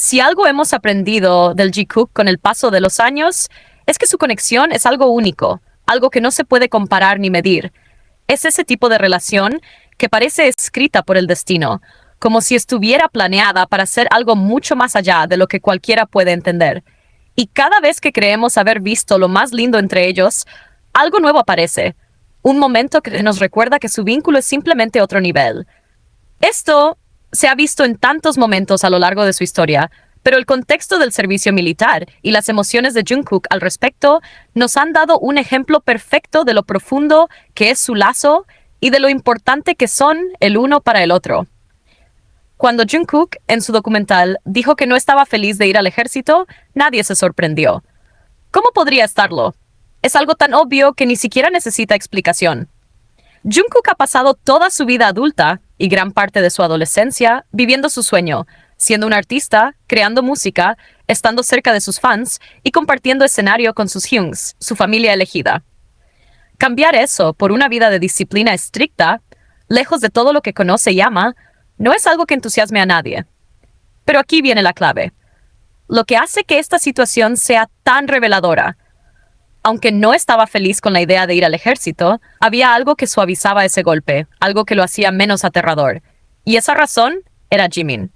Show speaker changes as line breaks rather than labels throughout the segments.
Si algo hemos aprendido del Jikook con el paso de los años, es que su conexión es algo único, algo que no se puede comparar ni medir. Es ese tipo de relación que parece escrita por el destino, como si estuviera planeada para ser algo mucho más allá de lo que cualquiera puede entender. Y cada vez que creemos haber visto lo más lindo entre ellos, algo nuevo aparece. Un momento que nos recuerda que su vínculo es simplemente otro nivel. Esto se ha visto en tantos momentos a lo largo de su historia, pero el contexto del servicio militar y las emociones de Jungkook al respecto nos han dado un ejemplo perfecto de lo profundo que es su lazo y de lo importante que son el uno para el otro. Cuando Jungkook, en su documental, dijo que no estaba feliz de ir al ejército, nadie se sorprendió. ¿Cómo podría estarlo? Es algo tan obvio que ni siquiera necesita explicación. Jungkook ha pasado toda su vida adulta y gran parte de su adolescencia viviendo su sueño, siendo un artista, creando música, estando cerca de sus fans y compartiendo escenario con sus Hyungs, su familia elegida. Cambiar eso por una vida de disciplina estricta, lejos de todo lo que conoce y ama, no es algo que entusiasme a nadie. Pero aquí viene la clave. Lo que hace que esta situación sea tan reveladora. Aunque no estaba feliz con la idea de ir al ejército, había algo que suavizaba ese golpe, algo que lo hacía menos aterrador. Y esa razón era Jimin.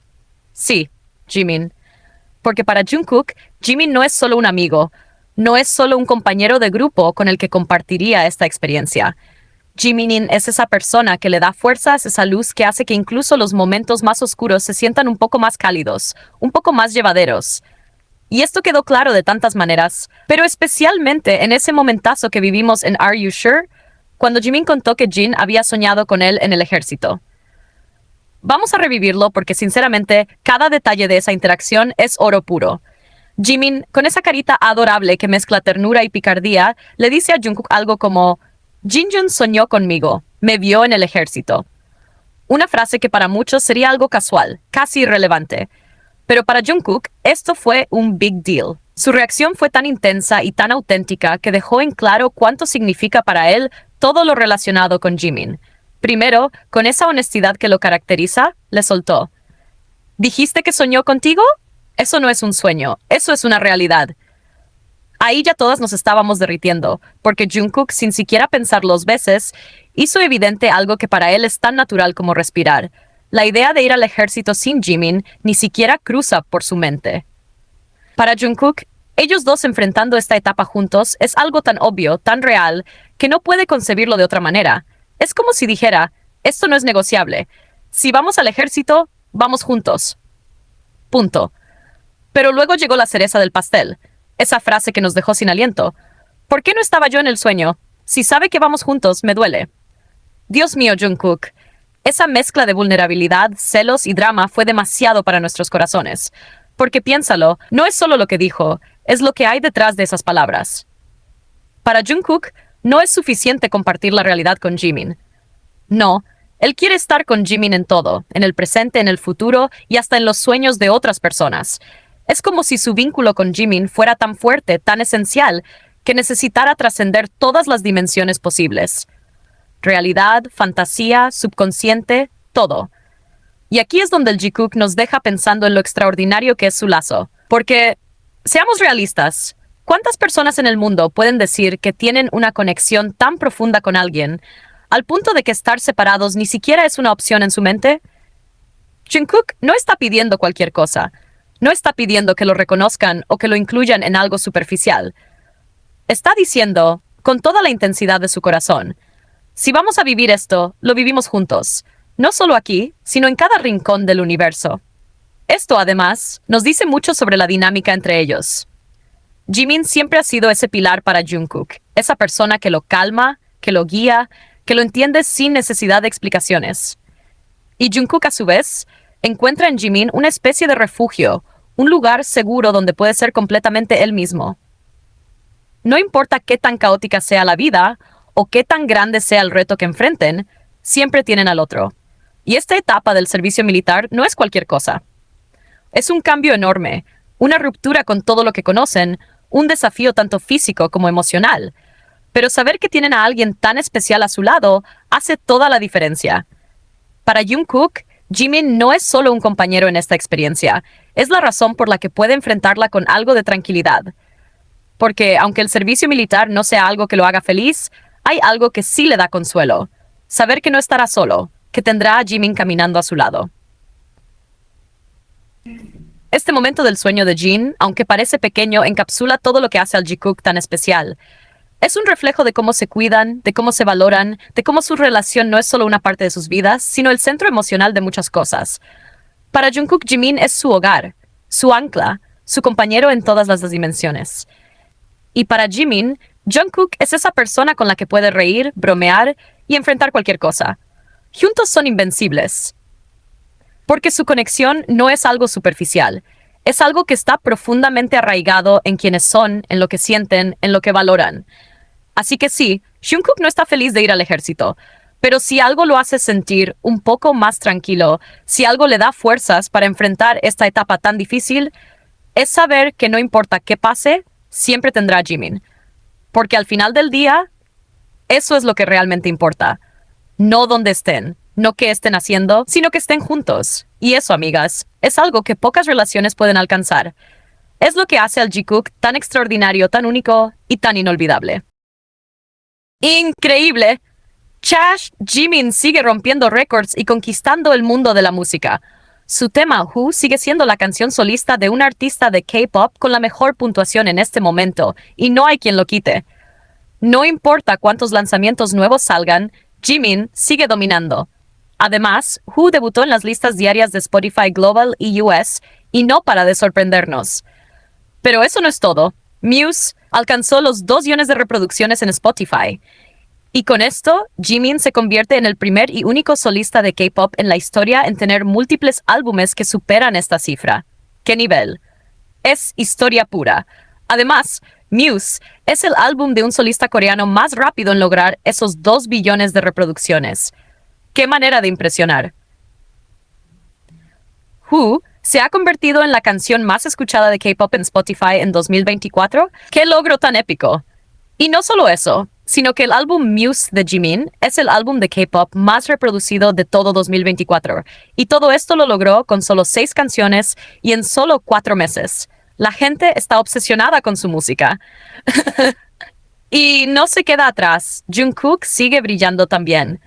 Sí, Jimin. Porque para Jungkook, Jimin no es solo un amigo, no es solo un compañero de grupo con el que compartiría esta experiencia. Jimin es esa persona que le da fuerzas, esa luz que hace que incluso los momentos más oscuros se sientan un poco más cálidos, un poco más llevaderos. Y esto quedó claro de tantas maneras, pero especialmente en ese momentazo que vivimos en Are You Sure, cuando Jimin contó que Jin había soñado con él en el ejército. Vamos a revivirlo porque sinceramente cada detalle de esa interacción es oro puro. Jimin, con esa carita adorable que mezcla ternura y picardía, le dice a Jungkook algo como Jinjun soñó conmigo, me vio en el ejército. Una frase que para muchos sería algo casual, casi irrelevante. Pero para Jungkook, esto fue un big deal. Su reacción fue tan intensa y tan auténtica que dejó en claro cuánto significa para él todo lo relacionado con Jimin. Primero, con esa honestidad que lo caracteriza, le soltó. ¿Dijiste que soñó contigo? Eso no es un sueño, eso es una realidad. Ahí ya todas nos estábamos derritiendo, porque Jungkook, sin siquiera pensarlo 2 veces, hizo evidente algo que para él es tan natural como respirar. La idea de ir al ejército sin Jimin ni siquiera cruza por su mente. Para Jungkook, ellos dos enfrentando esta etapa juntos es algo tan obvio, tan real, que no puede concebirlo de otra manera. Es como si dijera, esto no es negociable. Si vamos al ejército, vamos juntos. Punto. Pero luego llegó la cereza del pastel. Esa frase que nos dejó sin aliento. ¿Por qué no estaba yo en el sueño? Si sabe que vamos juntos, me duele. Dios mío, Jungkook. Esa mezcla de vulnerabilidad, celos y drama fue demasiado para nuestros corazones. Porque piénsalo, no es solo lo que dijo, es lo que hay detrás de esas palabras. Para Jungkook, no es suficiente compartir la realidad con Jimin. No, él quiere estar con Jimin en todo, en el presente, en el futuro y hasta en los sueños de otras personas. Es como si su vínculo con Jimin fuera tan fuerte, tan esencial, que necesitara trascender todas las dimensiones posibles. Realidad, fantasía, subconsciente, todo. Y aquí es donde el Jikook nos deja pensando en lo extraordinario que es su lazo. Porque, seamos realistas, ¿cuántas personas en el mundo pueden decir que tienen una conexión tan profunda con alguien, al punto de que estar separados ni siquiera es una opción en su mente? Jungkook no está pidiendo cualquier cosa. No está pidiendo que lo reconozcan o que lo incluyan en algo superficial. Está diciendo, con toda la intensidad de su corazón, si vamos a vivir esto, lo vivimos juntos. No solo aquí, sino en cada rincón del universo. Esto, además, nos dice mucho sobre la dinámica entre ellos. Jimin siempre ha sido ese pilar para Jungkook, esa persona que lo calma, que lo guía, que lo entiende sin necesidad de explicaciones. Y Jungkook, a su vez, encuentra en Jimin una especie de refugio, un lugar seguro donde puede ser completamente él mismo. No importa qué tan caótica sea la vida, o qué tan grande sea el reto que enfrenten, siempre tienen al otro. Y esta etapa del servicio militar no es cualquier cosa. Es un cambio enorme, una ruptura con todo lo que conocen, un desafío tanto físico como emocional. Pero saber que tienen a alguien tan especial a su lado hace toda la diferencia. Para Jungkook, Jimin no es solo un compañero en esta experiencia, es la razón por la que puede enfrentarla con algo de tranquilidad. Porque aunque el servicio militar no sea algo que lo haga feliz, hay algo que sí le da consuelo. Saber que no estará solo, que tendrá a Jimin caminando a su lado. Este momento del sueño de Jin, aunque parece pequeño, encapsula todo lo que hace al Jikook tan especial. Es un reflejo de cómo se cuidan, de cómo se valoran, de cómo su relación no es solo una parte de sus vidas, sino el centro emocional de muchas cosas. Para Jungkook, Jimin es su hogar, su ancla, su compañero en todas las dimensiones. Y para Jimin, Jungkook es esa persona con la que puede reír, bromear y enfrentar cualquier cosa. Juntos son invencibles. Porque su conexión no es algo superficial, es algo que está profundamente arraigado en quienes son, en lo que sienten, en lo que valoran. Así que sí, Jungkook no está feliz de ir al ejército, pero si algo lo hace sentir un poco más tranquilo, si algo le da fuerzas para enfrentar esta etapa tan difícil, es saber que no importa qué pase, siempre tendrá a Jimin. Porque al final del día, eso es lo que realmente importa. No dónde estén, no qué estén haciendo, sino que estén juntos. Y eso, amigas, es algo que pocas relaciones pueden alcanzar. Es lo que hace al Jikook tan extraordinario, tan único y tan inolvidable. ¡Increíble! Chash, Jimin sigue rompiendo récords y conquistando el mundo de la música. Su tema Who sigue siendo la canción solista de un artista de K-pop con la mejor puntuación en este momento, y no hay quien lo quite. No importa cuántos lanzamientos nuevos salgan, Jimin sigue dominando. Además, Who debutó en las listas diarias de Spotify Global y US, y no para de sorprendernos. Pero eso no es todo. Muse alcanzó los 2 millones de reproducciones en Spotify. Y con esto, Jimin se convierte en el primer y único solista de K-pop en la historia en tener múltiples álbumes que superan esta cifra. ¿Qué nivel? Es historia pura. Además, Muse es el álbum de un solista coreano más rápido en lograr esos 2 billones de reproducciones. ¡Qué manera de impresionar! Who se ha convertido en la canción más escuchada de K-pop en Spotify en 2024. ¡Qué logro tan épico! Y no solo eso, sino que el álbum Muse de Jimin es el álbum de K-pop más reproducido de todo 2024. Y todo esto lo logró con solo 6 canciones y en solo 4 meses. La gente está obsesionada con su música. Y no se queda atrás, Jungkook sigue brillando también.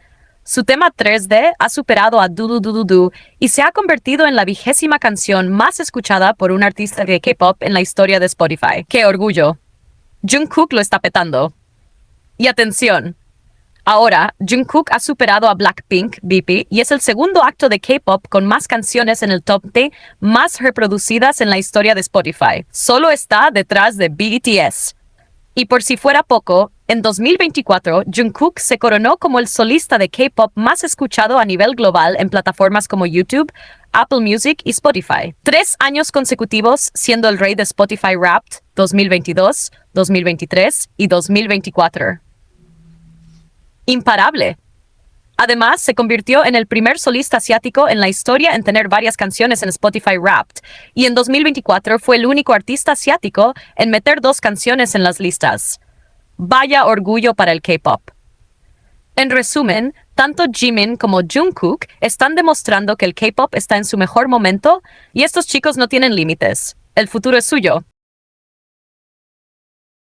Su tema 3D ha superado a Du Du Du Du Du y se ha convertido en la 20ª canción más escuchada por un artista de K-pop en la historia de Spotify. ¡Qué orgullo! Jungkook lo está petando. Y atención, ahora Jungkook ha superado a Blackpink, BP, y es el segundo acto de K-pop con más canciones en el top 10 más reproducidas en la historia de Spotify. Solo está detrás de BTS. Y por si fuera poco, en 2024, Jungkook se coronó como el solista de K-pop más escuchado a nivel global en plataformas como YouTube, Apple Music y Spotify. 3 años consecutivos siendo el rey de Spotify Wrapped, 2022, 2023 y 2024. Imparable. Además, se convirtió en el primer solista asiático en la historia en tener varias canciones en Spotify Wrapped, y en 2024 fue el único artista asiático en meter 2 canciones en las listas. Vaya orgullo para el K-pop. En resumen, tanto Jimin como Jungkook están demostrando que el K-pop está en su mejor momento y estos chicos no tienen límites. El futuro es suyo.